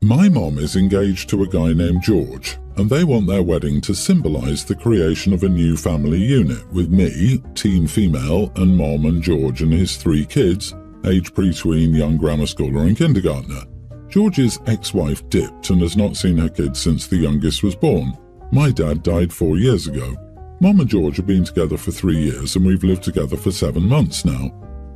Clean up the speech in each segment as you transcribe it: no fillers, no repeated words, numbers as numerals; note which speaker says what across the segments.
Speaker 1: My mom is engaged to a guy named George, and they want their wedding to symbolise the creation of a new family unit with me, teen female, and Mom and George and his 3 kids, aged between young grammar schooler and kindergartner. George's ex-wife dipped and has not seen her kids since the youngest was born. My dad died 4 years ago. Mom and George have been together for 3 years and we've lived together for 7 months now.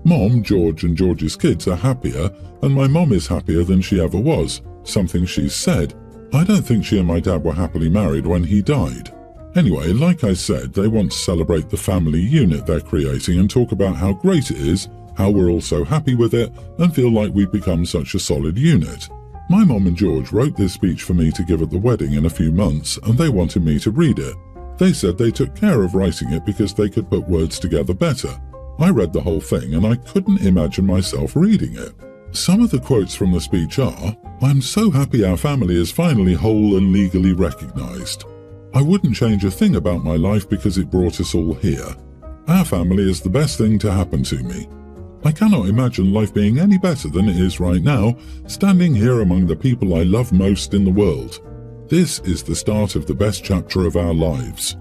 Speaker 1: Mom, George and George's kids are happier, and my mom is happier than she ever was, something she's said. I don't think she and my dad were happily married when he died. Anyway, like I said, they want to celebrate the family unit they're creating and talk about how great it is, how we're all so happy with it, and feel like we've become such a solid unit. My mom and George wrote this speech for me to give at the wedding in a few months, and they wanted me to read it. They said they took care of writing it because they could put words together better. I read the whole thing and I couldn't imagine myself reading it. Some of the quotes from the speech are, "I'm so happy our family is finally whole and legally recognized. I wouldn't change a thing about my life because it brought us all here. Our family is the best thing to happen to me. I cannot imagine life being any better than it is right now, standing here among the people I love most in the world. This is the start of the best chapter of our lives.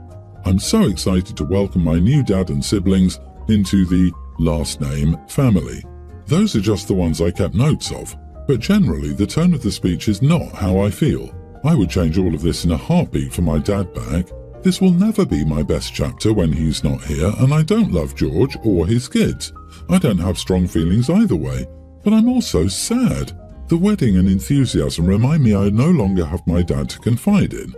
Speaker 1: I'm so excited to welcome my new dad and siblings into the last name family." Those are just the ones I kept notes of, but generally the tone of the speech is not how I feel. I would change all of this in a heartbeat for my dad back. This will never be my best chapter when he's not here, and I don't love George or his kids. I don't have strong feelings either way, but I'm also sad. The wedding and enthusiasm remind me I no longer have my dad to confide in.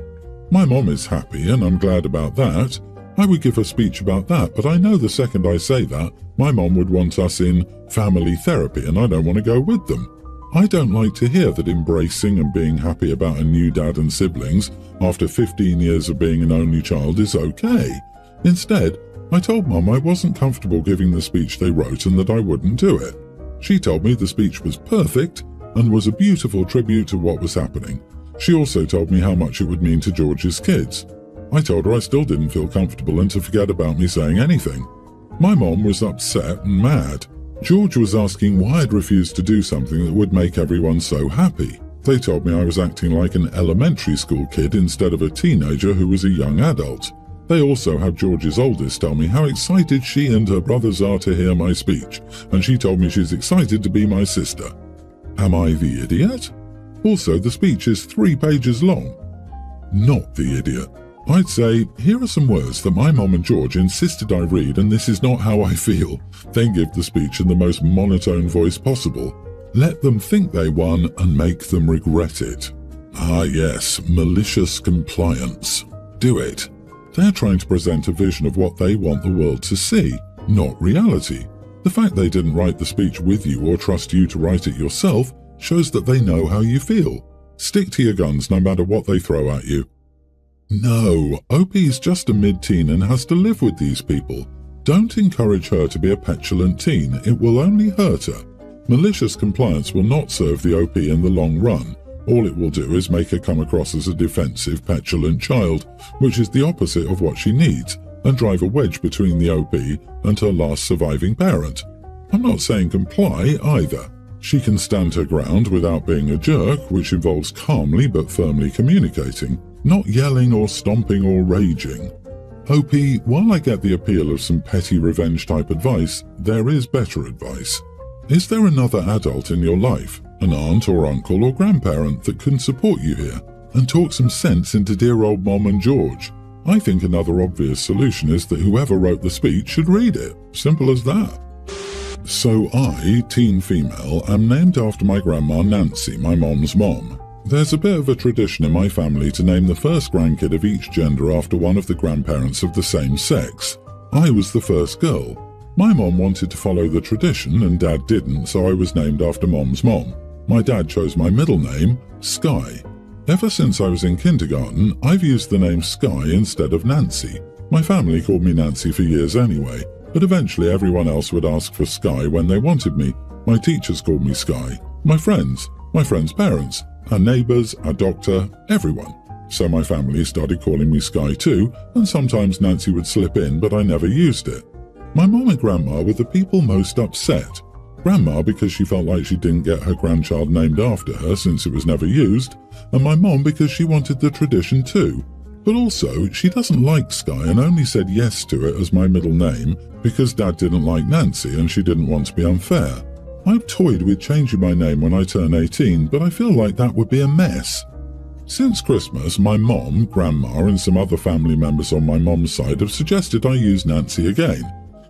Speaker 1: My mom is happy and I'm glad about that. I would give a speech about that, but I know the second I say that, my mom would want us in family therapy and I don't want to go with them. I don't like to hear that embracing and being happy about a new dad and siblings after 15 years of being an only child is okay. Instead, I told Mom I wasn't comfortable giving the speech they wrote and that I wouldn't do it. She told me the speech was perfect and was a beautiful tribute to what was happening. She also told me how much it would mean to George's kids. I told her I still didn't feel comfortable and to forget about me saying anything. My mom was upset and mad. George was asking why I'd refused to do something that would make everyone so happy. They told me I was acting like an elementary school kid instead of a teenager who was a young adult. They also had George's oldest tell me how excited she and her brothers are to hear my speech, and she told me she's excited to be my sister. Am I the idiot? Also, the speech is 3 pages long. Not the idiot. I'd say, here are some words that my mom and George insisted I read, and this is not how I feel. Then give the speech in the most monotone voice possible. Let them think they won and make them regret it. Ah yes, malicious compliance. Do it. They're trying to present a vision of what they want the world to see, not reality. The fact they didn't write the speech with you or trust you to write it yourself shows that they know how you feel. Stick to your guns no matter what they throw at you. No, OP's just a mid-teen and has to live with these people. Don't encourage her to be a petulant teen, it will only hurt her. Malicious compliance will not serve the OP in the long run. All it will do is make her come across as a defensive, petulant child, which is the opposite of what she needs, and drive a wedge between the OP and her last surviving parent. I'm not saying comply either. She can stand her ground without being a jerk, which involves calmly but firmly communicating, not yelling or stomping or raging. OP, while I get the appeal of some petty revenge-type advice, there is better advice. Is there another adult in your life, an aunt or uncle or grandparent that can support you here and talk some sense into dear old Mom and George? I think another obvious solution is that whoever wrote the speech should read it. Simple as that. So I, teen female, am named after my grandma Nancy, my mom's mom. There's a bit of a tradition in my family to name the first grandkid of each gender after one of the grandparents of the same sex. I was the first girl. My mom wanted to follow the tradition and Dad didn't, so I was named after Mom's mom. My dad chose my middle name, Sky. Ever since I was in kindergarten, I've used the name Sky instead of Nancy. My family called me Nancy for years anyway, but eventually everyone else would ask for Sky when they wanted me. My teachers called me Sky. My friends parents, our neighbours, our doctor, everyone. So my family started calling me Sky too, and sometimes Nancy would slip in, but I never used it. My mom and grandma were the people most upset. Grandma because she felt like she didn't get her grandchild named after her since it was never used, and my mom because she wanted the tradition too. But also, she doesn't like Sky and only said yes to it as my middle name because Dad didn't like Nancy and she didn't want to be unfair. I've toyed with changing my name when I turn 18, but I feel like that would be a mess. Since Christmas, my mom, Grandma and some other family members on my mom's side have suggested I use Nancy again.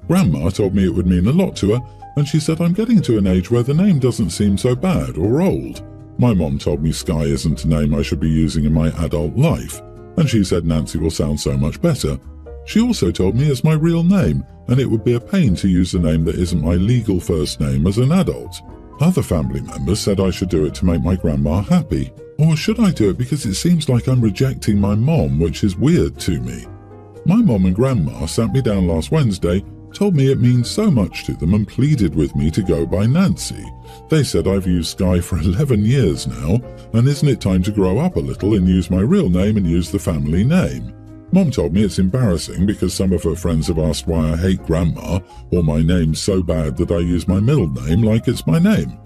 Speaker 1: Grandma told me it would mean a lot to her, and she said I'm getting to an age where the name doesn't seem so bad or old. My mom told me Sky isn't a name I should be using in my adult life, and she said Nancy will sound so much better. She also told me it's my real name, and it would be a pain to use a name that isn't my legal first name as an adult. Other family members said I should do it to make my grandma happy. Or should I do it because it seems like I'm rejecting my mom, which is weird to me? My mom and grandma sat me down last Wednesday, told me it means so much to them and pleaded with me to go by Nancy. They said I've used Sky for 11 years now, and isn't it time to grow up a little and use my real name and use the family name? Mom told me it's embarrassing because some of her friends have asked why I hate Grandma or my name's so bad that I use my middle name like it's my name.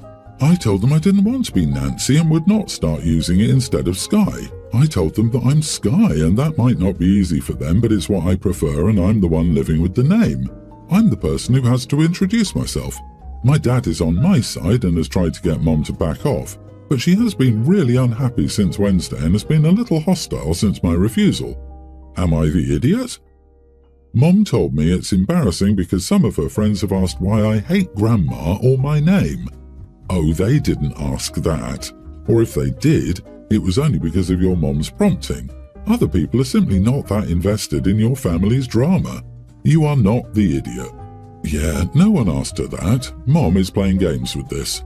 Speaker 1: I told them I didn't want to be Nancy and would not start using it instead of Sky. I told them that I'm Sky and that might not be easy for them, but it's what I prefer and I'm the one living with the name. I'm the person who has to introduce myself. My dad is on my side and has tried to get Mom to back off, but she has been really unhappy since Wednesday and has been a little hostile since my refusal. Am I the idiot? Mom told me it's embarrassing because some of her friends have asked why I hate Grandma or my name. Oh, they didn't ask that. Or if they did, it was only because of your mom's prompting. Other people are simply not that invested in your family's drama. You are not the idiot. Yeah, no one asked her that. Mom is playing games with this.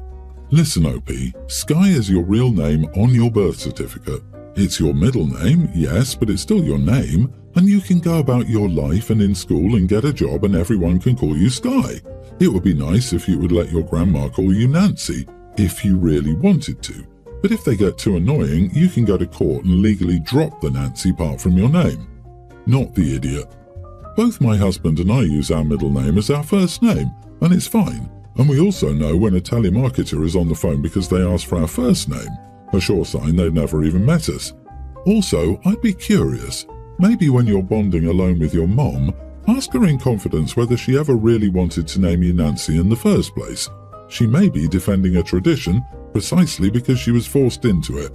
Speaker 1: Listen, OP, Sky is your real name on your birth certificate. It's your middle name, yes, but it's still your name, and you can go about your life and in school and get a job and everyone can call you Sky. It would be nice if you would let your grandma call you Nancy, if you really wanted to. But if they get too annoying, you can go to court and legally drop the Nancy part from your name. Not the idiot. Both my husband and I use our middle name as our first name, and it's fine. And we also know when a telemarketer is on the phone because they ask for our first name, a sure sign they've never even met us. Also, I'd be curious. Maybe when you're bonding alone with your mom, ask her in confidence whether she ever really wanted to name you Nancy in the first place. She may be defending a tradition precisely because she was forced into it.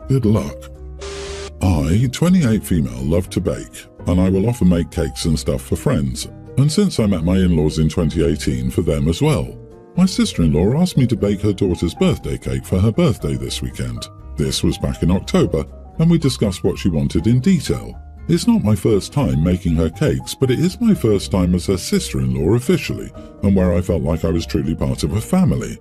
Speaker 1: Good luck. I, 28 female, love to bake, and I will often make cakes and stuff for friends. And since I met my in-laws in 2018, for them as well. My sister-in-law asked me to bake her daughter's birthday cake for her birthday this weekend. This was back in October, and we discussed what she wanted in detail. It's not my first time making her cakes, but it is my first time as her sister-in-law officially, and where I felt like I was truly part of her family.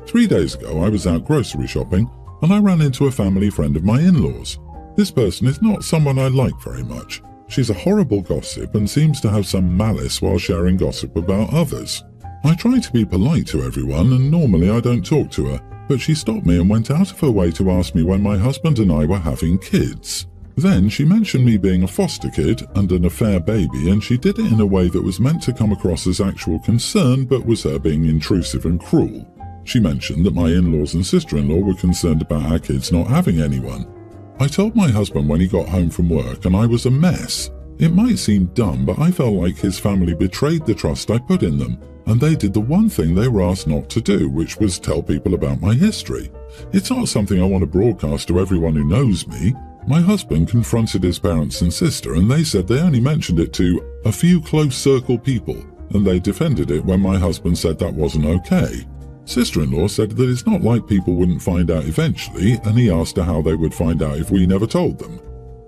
Speaker 1: 3 days ago, I was out grocery shopping, and I ran into a family friend of my in-laws. This person is not someone I like very much. She's a horrible gossip and seems to have some malice while sharing gossip about others. I try to be polite to everyone, and normally I don't talk to her, but she stopped me and went out of her way to ask me when my husband and I were having kids. Then she mentioned me being a foster kid and an affair baby, and she did it in a way that was meant to come across as actual concern but was her being intrusive and cruel. She mentioned that my in-laws and sister-in-law were concerned about our kids not having anyone. I told my husband when he got home from work and I was a mess. It might seem dumb, but I felt like his family betrayed the trust I put in them, and they did the one thing they were asked not to do, which was tell people about my history. It's not something I want to broadcast to everyone who knows me. My husband confronted his parents and sister, and they said they only mentioned it to a few close circle people, and they defended it when my husband said that wasn't okay. Sister-in-law said that it's not like people wouldn't find out eventually, and he asked her how they would find out if we never told them.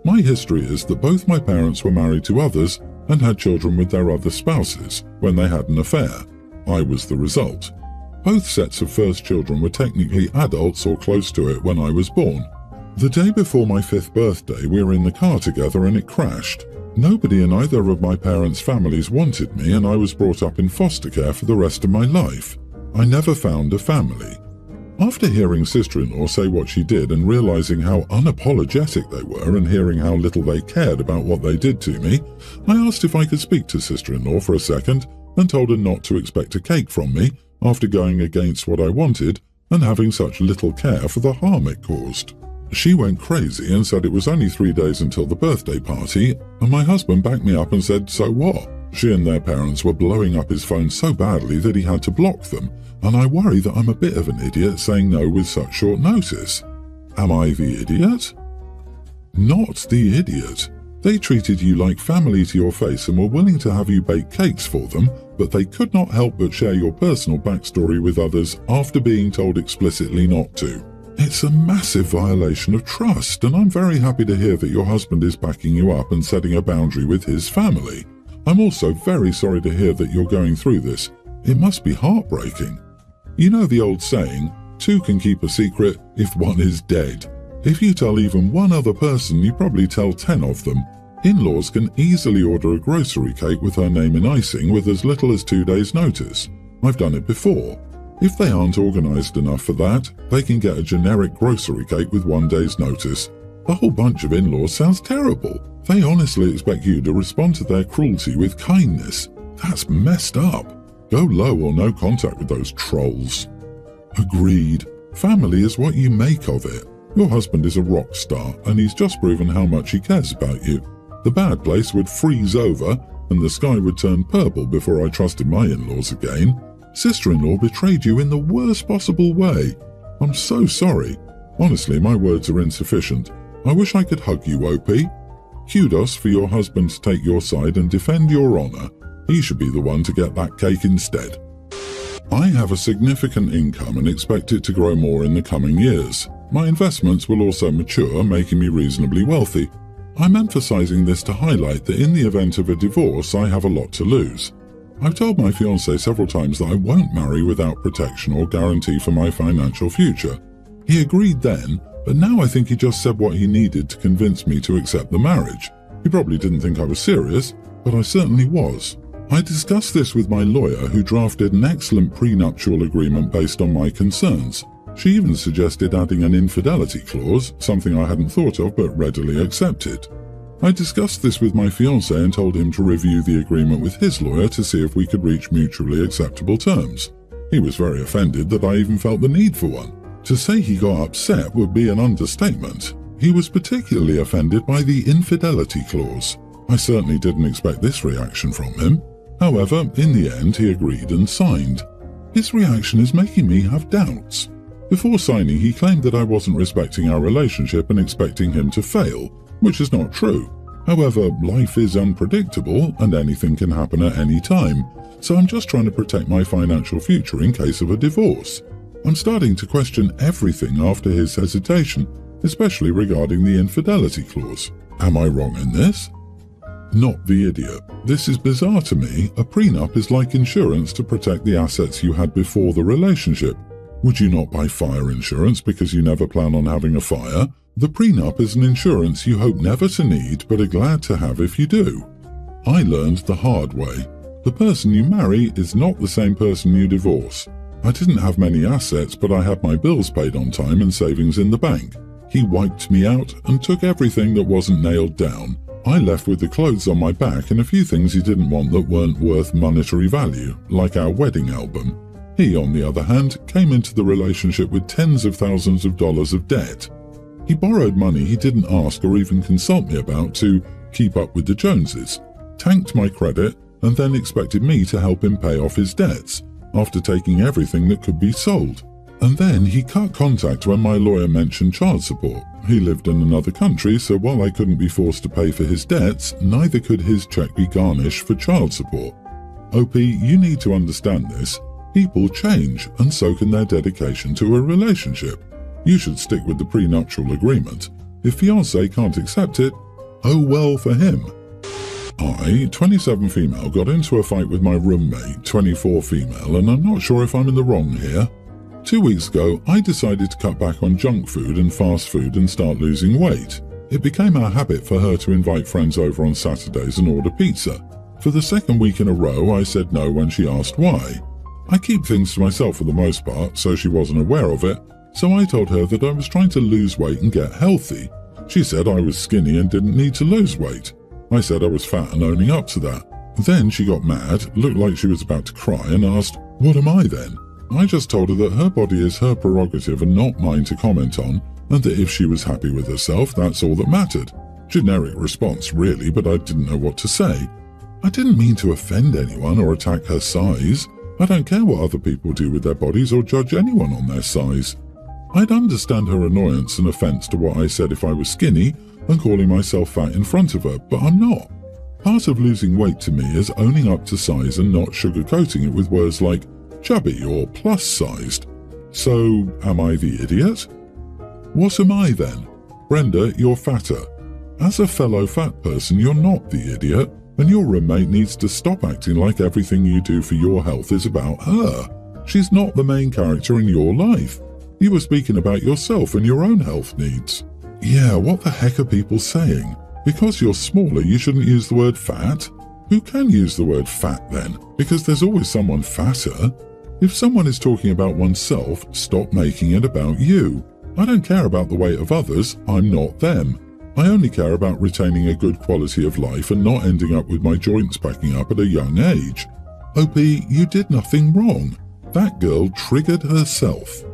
Speaker 1: My history is that both my parents were married to others and had children with their other spouses when they had an affair. I was the result. Both sets of first children were technically adults or close to it when I was born. The day before my 5th birthday, we were in the car together and it crashed. Nobody in either of my parents' families wanted me, and I was brought up in foster care for the rest of my life. I never found a family. After hearing sister-in-law say what she did and realizing how unapologetic they were and hearing how little they cared about what they did to me, I asked if I could speak to sister-in-law for a second and told her not to expect a cake from me after going against what I wanted and having such little care for the harm it caused. She went crazy and said it was only 3 days until the birthday party, and my husband backed me up and said, so what? She and their parents were blowing up his phone so badly that he had to block them, and I worry that I'm a bit of an idiot saying no with such short notice. Am I the idiot? Not the idiot. They treated you like family to your face and were willing to have you bake cakes for them, but they could not help but share your personal backstory with others after being told explicitly not to. It's a massive violation of trust, and I'm very happy to hear that your husband is backing you up and setting a boundary with his family. I'm also very sorry to hear that you're going through this. It must be heartbreaking. You know the old saying, 2 can keep a secret if 1 is dead. If you tell even 1 other person, you probably tell 10 of them. In-laws can easily order a grocery cake with her name in icing with as little as 2 days' notice. I've done it before. If they aren't organised enough for that, they can get a generic grocery cake with 1 day's notice. A whole bunch of in-laws sounds terrible. They honestly expect you to respond to their cruelty with kindness. That's messed up. Go low or no contact with those trolls. Agreed. Family is what you make of it. Your husband is a rock star, and he's just proven how much he cares about you. The bad place would freeze over, and the sky would turn purple before I trusted my in-laws again. Sister-in-law betrayed you in the worst possible way. I'm so sorry. Honestly, my words are insufficient. I wish I could hug you, OP. Kudos for your husband to take your side and defend your honour. He should be the one to get that cake instead. I have a significant income and expect it to grow more in the coming years. My investments will also mature, making me reasonably wealthy. I'm emphasizing this to highlight that in the event of a divorce, I have a lot to lose. I've told my fiancé several times that I won't marry without protection or guarantee for my financial future. He agreed then, but now I think he just said what he needed to convince me to accept the marriage. He probably didn't think I was serious, but I certainly was. I discussed this with my lawyer, who drafted an excellent prenuptial agreement based on my concerns. She even suggested adding an infidelity clause, something I hadn't thought of but readily accepted. I discussed this with my fiancé and told him to review the agreement with his lawyer to see if we could reach mutually acceptable terms. He was very offended that I even felt the need for one. To say he got upset would be an understatement. He was particularly offended by the infidelity clause. I certainly didn't expect this reaction from him. However, in the end, he agreed and signed. His reaction is making me have doubts. Before signing, he claimed that I wasn't respecting our relationship and expecting him to fail, which is not true. However, life is unpredictable and anything can happen at any time, so I'm just trying to protect my financial future in case of a divorce. I'm starting to question everything after his hesitation, especially regarding the infidelity clause. Am I wrong in this? Not the idiot. This is bizarre to me. A prenup is like insurance to protect the assets you had before the relationship. Would you not buy fire insurance because you never plan on having a fire? The prenup is an insurance you hope never to need but are glad to have if you do. I learned the hard way. The person you marry is not the same person you divorce. I didn't have many assets, but I had my bills paid on time and savings in the bank. He wiped me out and took everything that wasn't nailed down. I left with the clothes on my back and a few things he didn't want that weren't worth monetary value, like our wedding album. He, on the other hand, came into the relationship with tens of thousands of dollars of debt. He borrowed money he didn't ask or even consult me about to keep up with the Joneses, tanked my credit, and then expected me to help him pay off his debts, after taking everything that could be sold. And then he cut contact when my lawyer mentioned child support. He lived in another country, so while I couldn't be forced to pay for his debts, neither could his check be garnished for child support. OP, you need to understand this. People change, and so can their dedication to a relationship. You should stick with the prenuptial agreement. If fiancé can't accept it, oh well for him. I, 27 female, got into a fight with my roommate, 24 female, and I'm not sure if I'm in the wrong here. 2 weeks ago, I decided to cut back on junk food and fast food and start losing weight. It became our habit for her to invite friends over on Saturdays and order pizza. For the second week in a row, I said no when she asked why. I keep things to myself for the most part, so she wasn't aware of it, so I told her that I was trying to lose weight and get healthy. She said I was skinny and didn't need to lose weight. I said I was fat and owning up to that. Then she got mad, looked like she was about to cry, and asked, "What am I then?" I just told her that her body is her prerogative and not mine to comment on, and that if she was happy with herself, that's all that mattered. Generic response, really, but I didn't know what to say. I didn't mean to offend anyone or attack her size. I don't care what other people do with their bodies or judge anyone on their size. I'd understand her annoyance and offence to what I said if I was skinny and calling myself fat in front of her, but I'm not. Part of losing weight to me is owning up to size and not sugarcoating it with words like chubby or plus-sized. So, am I the idiot? What am I then? Brenda, you're fatter. As a fellow fat person, you're not the idiot, and your roommate needs to stop acting like everything you do for your health is about her. She's not the main character in your life. You were speaking about yourself and your own health needs. Yeah, what the heck are people saying? Because you're smaller, you shouldn't use the word fat? Who can use the word fat then? Because there's always someone fatter. If someone is talking about oneself, stop making it about you. I don't care about the weight of others, I'm not them. I only care about retaining a good quality of life and not ending up with my joints packing up at a young age. OP, you did nothing wrong. That girl triggered herself.